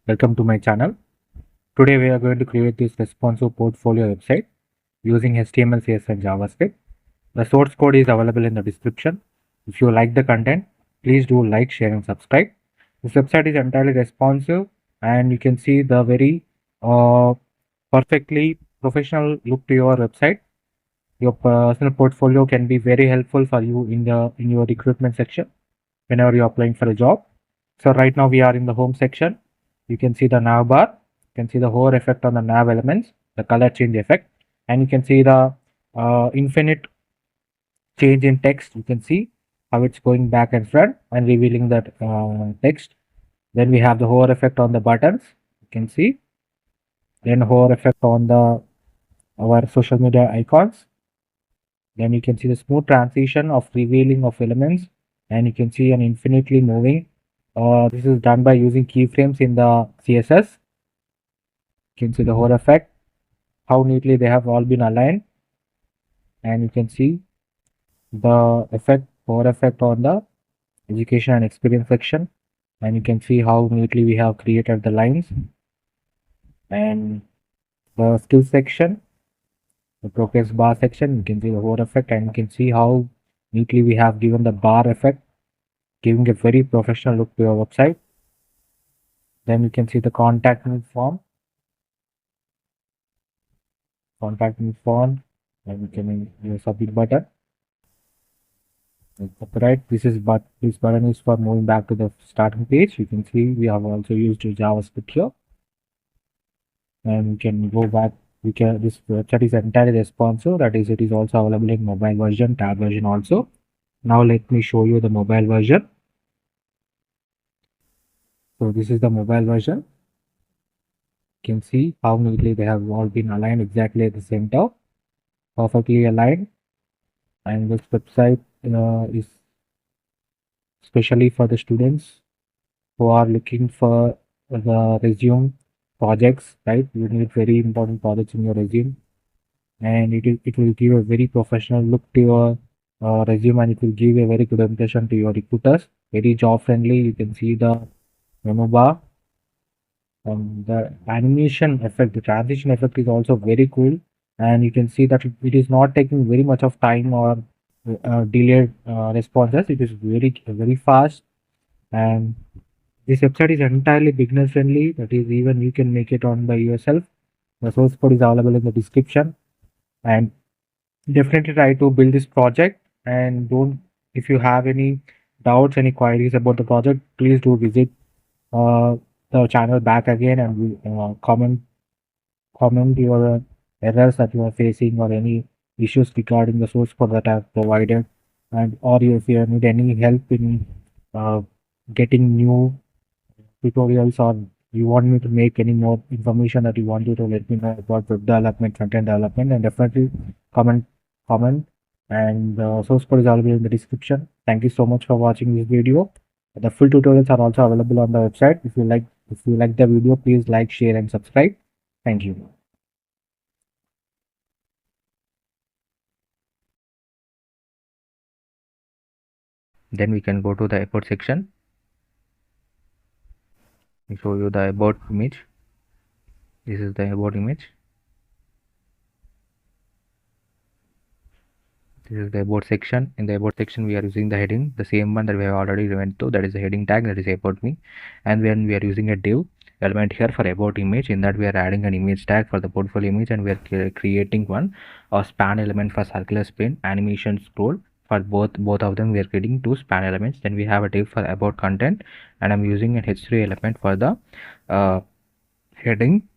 Welcome to my channel. Today we are going to create this responsive portfolio website using HTML, CSS and JavaScript. The source code is available in the description. If you like the content, please do like, share and subscribe. This website is entirely responsive and you can see the very perfectly professional look to your website. Your personal portfolio can be very helpful for you in your recruitment section whenever you are applying for a job. So right now we are in the home section. You can see the nav bar. You can see the hover effect on the nav elements, the color change effect, and you can see the infinite change in text. You can see how it's going back and front and revealing that text. Then we have the hover effect on the buttons. You can see. Then hover effect on the our social media icons. Then you can see the smooth transition of revealing of elements, and you can see an infinitely moving. This is done by using keyframes in the CSS. You can see the hover effect, how neatly they have all been aligned, and you can see the hover effect on the education and experience section, and you can see how neatly we have created the lines. And the skill section, the progress bar section, you can see the hover effect, and you can see how neatly we have given the bar effect, giving a very professional look to your website. Then you can see the contact me form, and you can use submit button. Right, this button is for moving back to the starting page. You can see we have also used JavaScript here, and we can go back. This website is entirely responsive. That is, it is also available in mobile version, tab version also. Now let me show you the mobile version. So this is the mobile version. You can see how neatly they have all been aligned exactly at the center, perfectly aligned. And this website is especially for the students who are looking for the resume projects, right? You need very important projects in your resume, and it will give a very professional look to your resume, and it will give a very good impression to your recruiters. Very job friendly. You can see the menu bar, and the animation effect, the transition effect is also very cool, and you can see that it is not taking very much of time or delayed responses. It is very fast, and this website is entirely beginner friendly. That is, even you can make it on by yourself. The source code is available in the description, and definitely try to build this project. And don't, if you have any doubts, any queries about the project, please do visit uh, the channel back again, and comment your errors that you are facing or any issues regarding the source code that I have provided, and or if you need any help in uh, getting new tutorials, or you want me to make any more information that you want you to let me know about web development, front-end development, and definitely comment and the source code is available in the description. Thank you so much for watching this video. The full tutorials are also available on the website. If you like the video, please like, share and subscribe. Thank you. Then we can go to the about section. I show you the about image. This is the about image. This is the about section. In the about section, we are using the heading, the same one that we have already went to. That is the heading tag, that is about me. And when we are using a div element here for about image, in that we are adding an image tag for the portfolio image, and we are creating one a span element for circular spin, animation scroll. For both of them, we are creating two span elements. Then we have a div for about content, and I'm using an h3 element for the heading,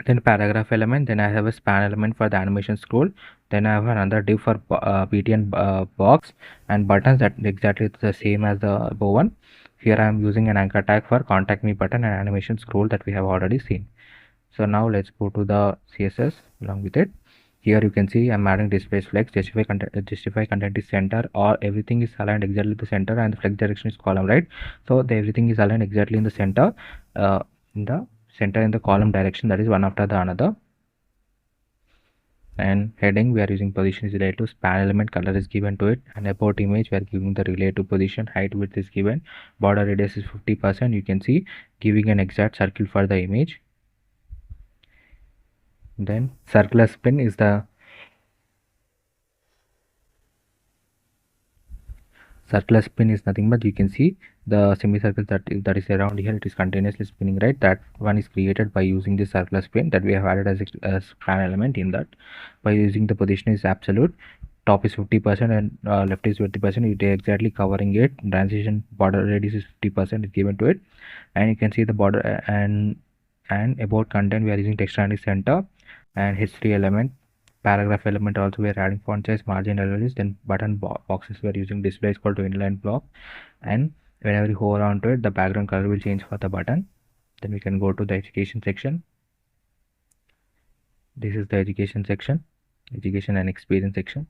then paragraph element, then I have a span element for the animation scroll, then I have another div for btn box and buttons, that exactly the same as the above one. Here I am using an anchor tag for contact me button and animation scroll that we have already seen. So now let's go to the css along with it. Here you can see I'm adding display flex, justify content is center, or everything is aligned exactly the center, and the flex direction is column, right? So everything is aligned exactly in the center, in the column direction, that is one after the another. And heading, we are using position is related to span element, color is given to it. And about image, we are giving the relative position, height, width is given, border radius is 50%. You can see giving an exact circle for the image. Then circular spin is the circular spin is nothing but you can see the semicircle that is around here, it is continuously spinning, right? That one is created by using this circular spin that we have added as span element in that. By using the position is absolute, top is 50% and left is 50%, it is exactly covering it. Transition border radius is 50% is given to it. And you can see the border and about content, we are using text and center and history element. Paragraph element also we are adding font size, margin analysis. Then button boxes we are using display is equal to inline block, and whenever you hover onto it, the background color will change for the button. Then we can go to the education section. This is the education section, education and experience section.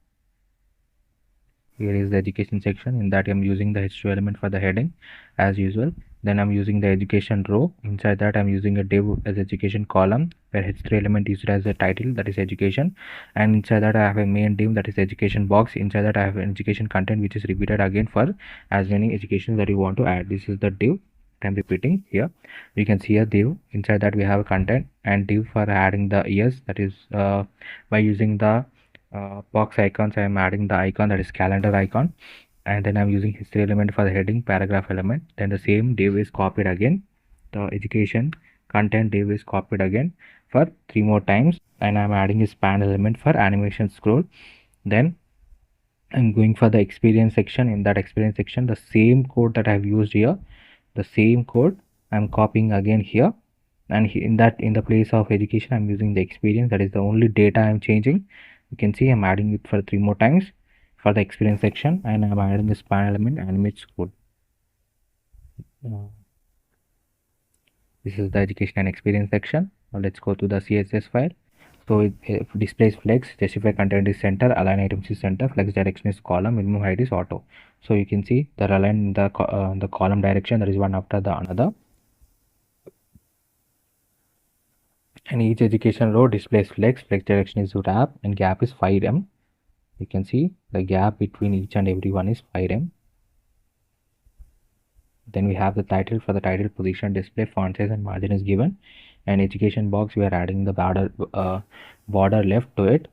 Here is the education section. In that I'm using the history element for the heading as usual. Then I'm using the education row. Inside that I'm using a div as education column where history element is used as a title, that is education. And inside that I have a main div, that is education box. Inside that I have an education content which is repeated again for as many educations that you want to add. This is the div I'm repeating here. You can see a div. Inside that we have a content and div for adding the years, that is by using the box icons. I am adding the icon, that is calendar icon, and then I'm using history element for the heading, paragraph element. Then the same div is copied again, the education content div is copied again for 3 more times, and I'm adding a span element for animation scroll. Then I'm going for the experience section. In that experience section, the same code that I've used here, the same code I'm copying again here, and in the place of education I'm using the experience, that is the only data I'm changing. You can see I'm adding it for 3 more times for the experience section, and I'm adding the span element animate scroll. This is the education and experience section. Now let's go to the CSS file. So it displays flex, justify content is center, align items is center, flex direction is column, minimum height is auto. So you can see they're aligned in the column direction, that is one after the another. And each education row displays flex direction is wrap, and gap is 5 em. You can see the gap between each and every one is 5 em. Then we have the title. For the title, position, display, font size and margin is given. And education box, we are adding the border left to it.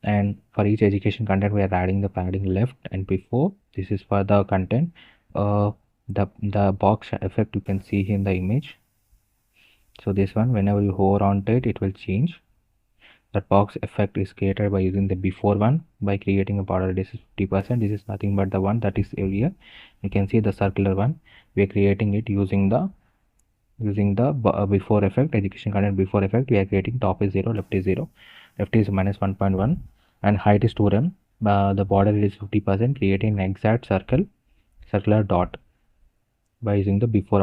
And for each education content, we are adding the padding left and before. This is for the content. The box effect you can see in the image. So this one, whenever you hover onto it, it will change. That box effect is created by using the before one, by creating a border radius 50%. This is nothing but the one that is earlier. You can see the circular one. We are creating it using the before effect, education content before effect. We are creating top is 0, left is 0, left is minus 1.1, and height is 2 em. The border is 50%, creating an exact circular dot by using the before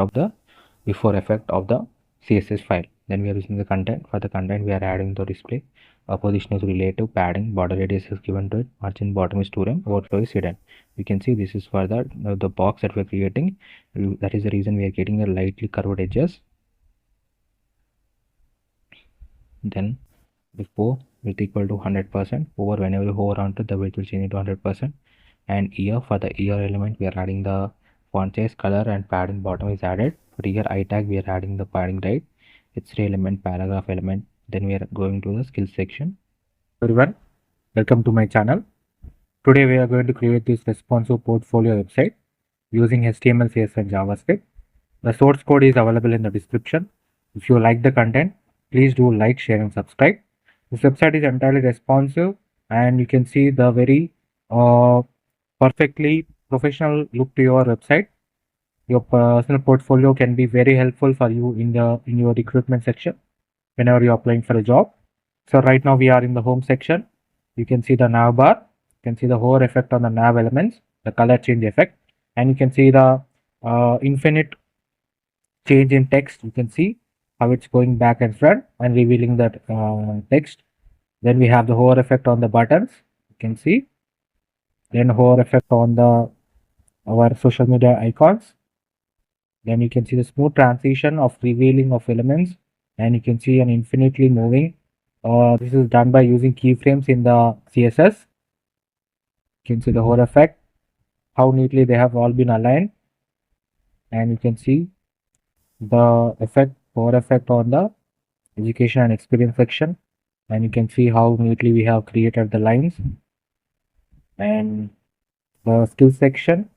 effect of the CSS file. Then we are using the content. For the content, we are adding the display. Position is relative, padding, border radius is given to it, margin bottom is 2 em, overflow is hidden. You can see this is for the box that we are creating. That is the reason we are getting a lightly curved edges. Then before width equal to 100%, over whenever you hover onto the width will change to 100%. And here, for the ear element, we are adding the font size, color and padding bottom is added. For ear I tag, we are adding the padding right, history element, paragraph element. Then we are going to the skills section. Everyone, welcome to my channel. Today we are going to create this responsive portfolio website using HTML, CSS and JavaScript. The source code is available in the description. If you like the content, please do like, share and subscribe. This website is entirely responsive, and you can see the very perfectly professional look to your website. Your personal portfolio can be very helpful for you in your recruitment section whenever you're applying for a job. So right now we are in the home section. You can see the nav bar. You can see the hover effect on the nav elements, the color change effect, and you can see the infinite change in text. You can see how it's going back and front and revealing that text. Then we have the hover effect on the buttons. You can see. Then hover effect on our social media icons. Then you can see the smooth transition of revealing of elements, and you can see an infinitely moving This is done by using keyframes in the CSS. You can see the whole effect, how neatly they have all been aligned, and you can see the hover effect on the education and experience section, and you can see how neatly we have created the lines. And the skill section,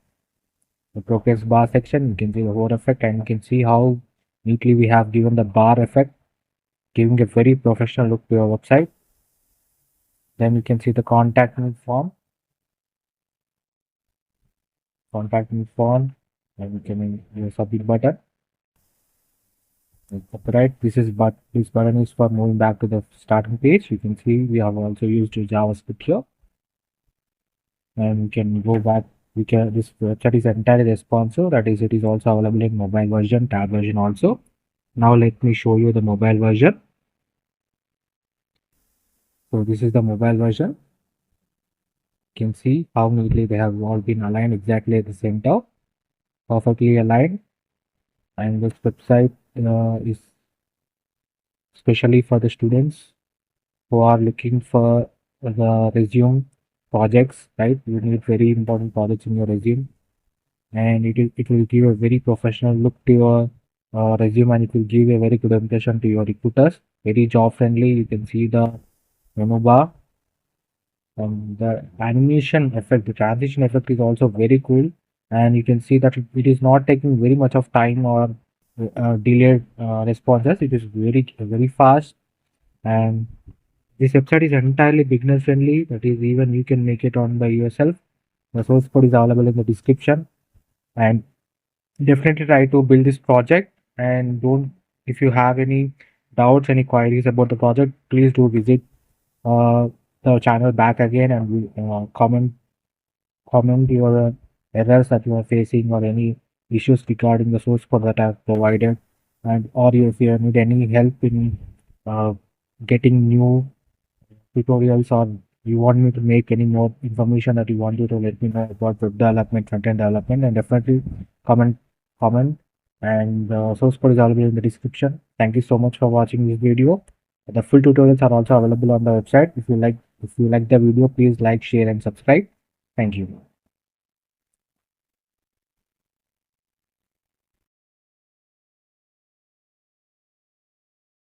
the progress bar section, you can see the hover effect, and you can see how neatly we have given the bar effect, giving a very professional look to your website. Then you can see the contact me form, and you can use submit button. Right, this button is for moving back to the starting page. You can see we have also used JavaScript here, and we can go back. This website is entirely responsive. That is, it is also available in mobile version, tab version also. Now let me show you the mobile version. So this is the mobile version. You can see how neatly they have all been aligned exactly at the center, perfectly aligned. And this website is especially for the students who are looking for the resume projects, right? You need very important projects in your resume, and it will give a very professional look to your resume, and it will give a very good impression to your recruiters. Very job friendly. You can see the menu bar, and the animation effect, the transition effect is also very cool, and you can see that it is not taking very much of time or delayed responses. It is very fast, and this website is entirely beginner friendly. That is, even you can make it on by yourself. The source code is available in the description, and definitely try to build this project. And don't, if you have any doubts, any queries about the project, please do visit uh, the channel back again, and we comment your errors that you are facing or any issues regarding the source code that I have provided, and or if you need any help in uh, getting new tutorials, or you want me to make any more information that you want you to let me know about web development, front-end development, and definitely comment comment and the source code is available in the description. Thank you so much for watching this video. The full tutorials are also available on the website. If you like the video, please like, share, and subscribe. Thank you.